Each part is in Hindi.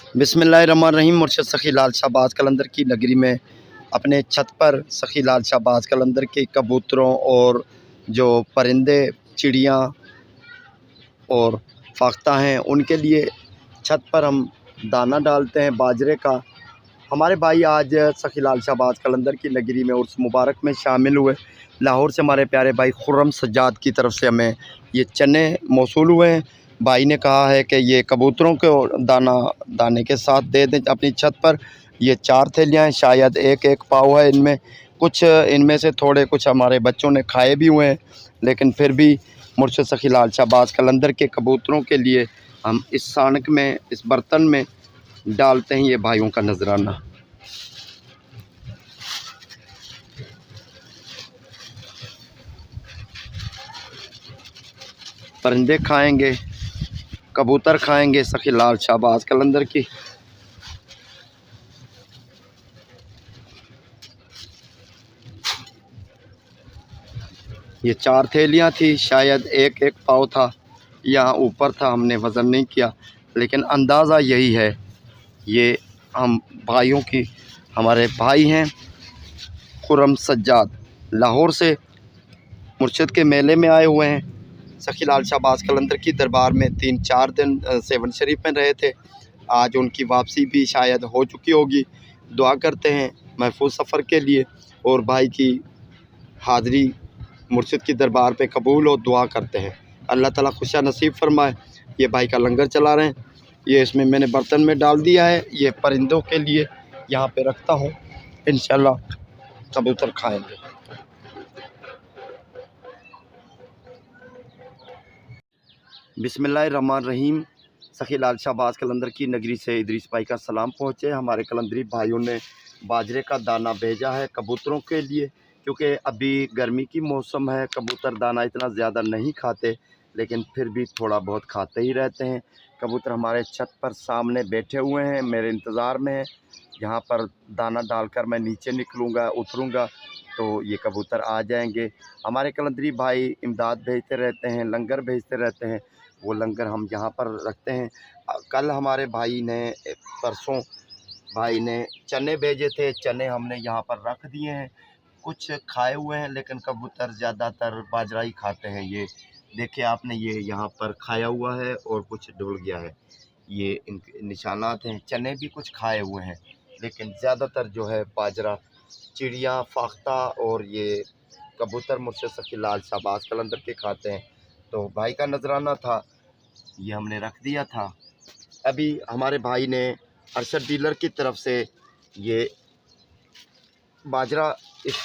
बिस्मिल्लाहिर्रहमानिर्रहीम। मुर्शद सखी लाल शाहबाज कलंदर की नगरी में अपने छत पर सखी लाल शाहबाज कलंदर के कबूतरों और जो परिंदे, चिड़ियाँ और फाख्ता हैं, उनके लिए छत पर हम दाना डालते हैं बाजरे का। हमारे भाई आज सखी लाल शाहबाज कलंदर की नगरी में उर्स मुबारक में शामिल हुए। लाहौर से हमारे प्यारे भाई खुर्रम सज्जाद की तरफ से हमें ये चने मौसूल हुए हैं। भाई ने कहा है कि ये कबूतरों को दाने के साथ दे दें अपनी छत पर। ये 4 थैलियाँ हैं, शायद एक एक पाव है इनमें। कुछ इनमें से थोड़े कुछ हमारे बच्चों ने खाए भी हुए हैं, लेकिन फिर भी मुर्शद सखी लाल शाहबाज कलंदर के कबूतरों के लिए हम इस सानक में, इस बर्तन में डालते हैं ये भाइयों का नजराना। परिंदे खाएंगे, कबूतर खाएंगे सखी लाल शाहबाज कलंदर की। ये 4 थैलियाँ थी, शायद एक एक पाव था, यहाँ ऊपर था, हमने वज़न नहीं किया, लेकिन अंदाज़ा यही है। ये हम भाइयों की, हमारे भाई हैं खुर्रम सज्जाद, लाहौर से मुर्शद के मेले में आए हुए हैं। सखी लाल शाहबाज कलंदर की दरबार में 3-4 दिन सेवन शरीफ में रहे थे। आज उनकी वापसी भी शायद हो चुकी होगी। दुआ करते हैं महफूज सफ़र के लिए, और भाई की हाज़री मुर्शद की दरबार पे कबूल हो। दुआ करते हैं अल्लाह ताला खुशियाँ नसीब फरमाए। ये भाई का लंगर चला रहे हैं, ये इसमें मैंने बर्तन में डाल दिया है। ये परिंदों के लिए यहाँ पे रखता हूँ, इंशाल्लाह कबूतर खाएंगे। बिस्मिल्लाहिर्रहमानिर्रहीम। सखी लाल शाहबाज कलंदर की नगरी से इदरीस भाई का सलाम पहुँचे। हमारे कलंदरी भाइयों ने बाजरे का दाना भेजा है कबूतरों के लिए, क्योंकि अभी गर्मी की मौसम है। कबूतर दाना इतना ज़्यादा नहीं खाते, लेकिन फिर भी थोड़ा बहुत खाते ही रहते हैं। कबूतर हमारे छत पर सामने बैठे हुए हैं, मेरे इंतज़ार में है। यहाँ पर दाना डालकर मैं नीचे निकलूँगा, उतरूँगा तो ये कबूतर आ जाएंगे। हमारे कलंदरी भाई इमदाद भेजते रहते हैं, लंगर भेजते रहते हैं, वो लंगर हम यहाँ पर रखते हैं। कल हमारे भाई ने, परसों भाई ने चने भेजे थे, चने हमने यहाँ पर रख दिए हैं। कुछ खाए हुए हैं, लेकिन कबूतर ज़्यादातर बाजरा ही खाते हैं। ये देखिए आपने, ये यहाँ पर खाया हुआ है और कुछ डुल गया है, ये इनके निशानात हैं। चने भी कुछ खाए हुए हैं, लेकिन ज़्यादातर जो है बाजरा, चिड़िया, फाख्ता और ये कबूतर मुर्शद सखी लाल शाहबाज कलंदर के खाते हैं। तो भाई का नजराना था, ये हमने रख दिया था। अभी हमारे भाई ने अरशद डीलर की तरफ से ये बाजरा इस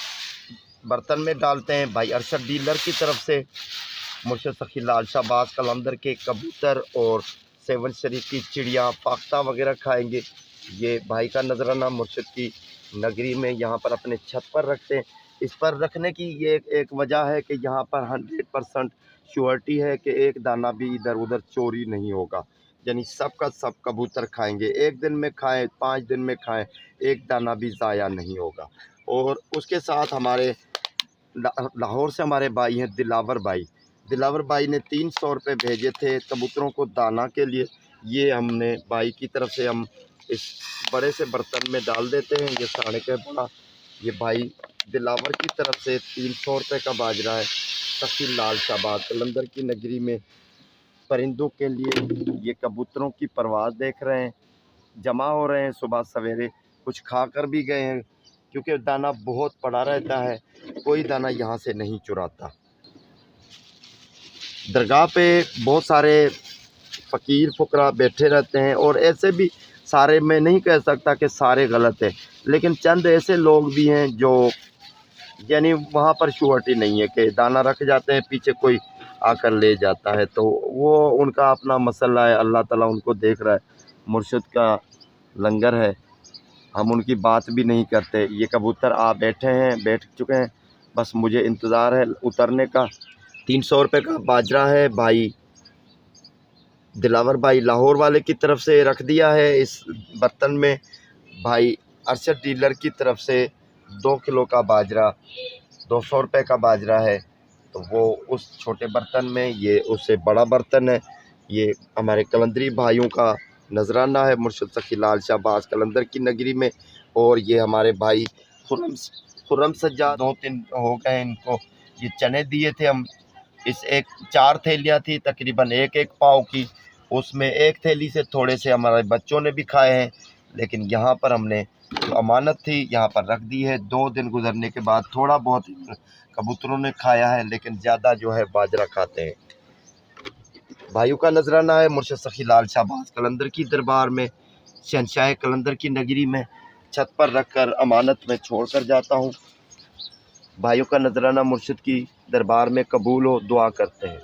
बर्तन में डालते हैं। भाई अरशद डीलर की तरफ से मुर्शद सखी लाल शाहबाज कलंदर के कबूतर और सेवन शरीफ की चिड़िया, फाख्ता वगैरह खाएंगे। ये भाई का नजराना मुर्शद की नगरी में यहाँ पर अपने छत पर रखते हैं। इस पर रखने की ये एक वजह है कि यहाँ पर 100% श्योरिटी है कि एक दाना भी इधर उधर चोरी नहीं होगा, यानी सब का सब कबूतर खाएंगे। एक दिन में खाएं, 5 दिन में खाएं, एक दाना भी ज़ाया नहीं होगा। और उसके साथ हमारे लाहौर से हमारे भाई हैं दिलावर भाई। दिलावर भाई ने 300 रुपये भेजे थे कबूतरों को दाना के लिए। ये हमने भाई की तरफ से हम इस बड़े से बर्तन में डाल देते हैं। ये साढ़े के बड़ा, ये भाई दिलावर की तरफ से 300 रुपये का बाजरा है। सखी लाल शाहबाज कलंदर की नगरी में परिंदों के लिए ये कबूतरों की परवाज़ देख रहे हैं, जमा हो रहे हैं। सुबह सवेरे कुछ खा कर भी गए हैं, क्योंकि दाना बहुत पड़ा रहता है, कोई दाना यहाँ से नहीं चुराता। दरगाह पे बहुत सारे फ़कीर फुकरा बैठे रहते हैं, और ऐसे भी सारे, मैं नहीं कह सकता कि सारे गलत हैं, लेकिन चंद ऐसे लोग भी हैं जो, यानी वहाँ पर श्योरिटी नहीं है कि दाना रख जाते हैं, पीछे कोई आकर ले जाता है, तो वो उनका अपना मसला है, अल्लाह ताला उनको देख रहा है। मुर्शिद का लंगर है, हम उनकी बात भी नहीं करते। ये कबूतर बैठ चुके हैं, बस मुझे इंतज़ार है उतरने का। 300 रुपये का बाजरा है, भाई दिलावर भाई लाहौर वाले की तरफ से रख दिया है इस बर्तन में। भाई अरशद डीलर की तरफ से 2 किलो का बाजरा, 200 रुपये का बाजरा है, तो वो उस छोटे बर्तन में, ये उससे बड़ा बर्तन है। ये हमारे कलंदरी भाइयों का नजराना है मुर्शद सखी लाल शाहबाज कलंदर की नगरी में। और ये हमारे भाई खुर्रम सज्जाद 2-3 हो गए इनको ये चने दिए थे हम। इस एक 4 थैलियाँ थी तकरीबन एक पाव की, उसमें एक थैली से थोड़े से हमारे बच्चों ने भी खाए हैं, लेकिन यहाँ पर हमने जो अमानत थी यहाँ पर रख दी है। 2 दिन गुजरने के बाद थोड़ा बहुत कबूतरों ने खाया है, लेकिन ज़्यादा जो है बाजरा खाते हैं। भाइयों का नजराना है मुर्शद सखी लाल शाहबाज कलंदर की दरबार में, शहंशाह कलंदर की नगरी में छत पर रखकर अमानत में छोड़ कर जाता हूँ। भाइयों का नजराना मुर्शिद की दरबार में कबूल हो, दुआ करते हैं।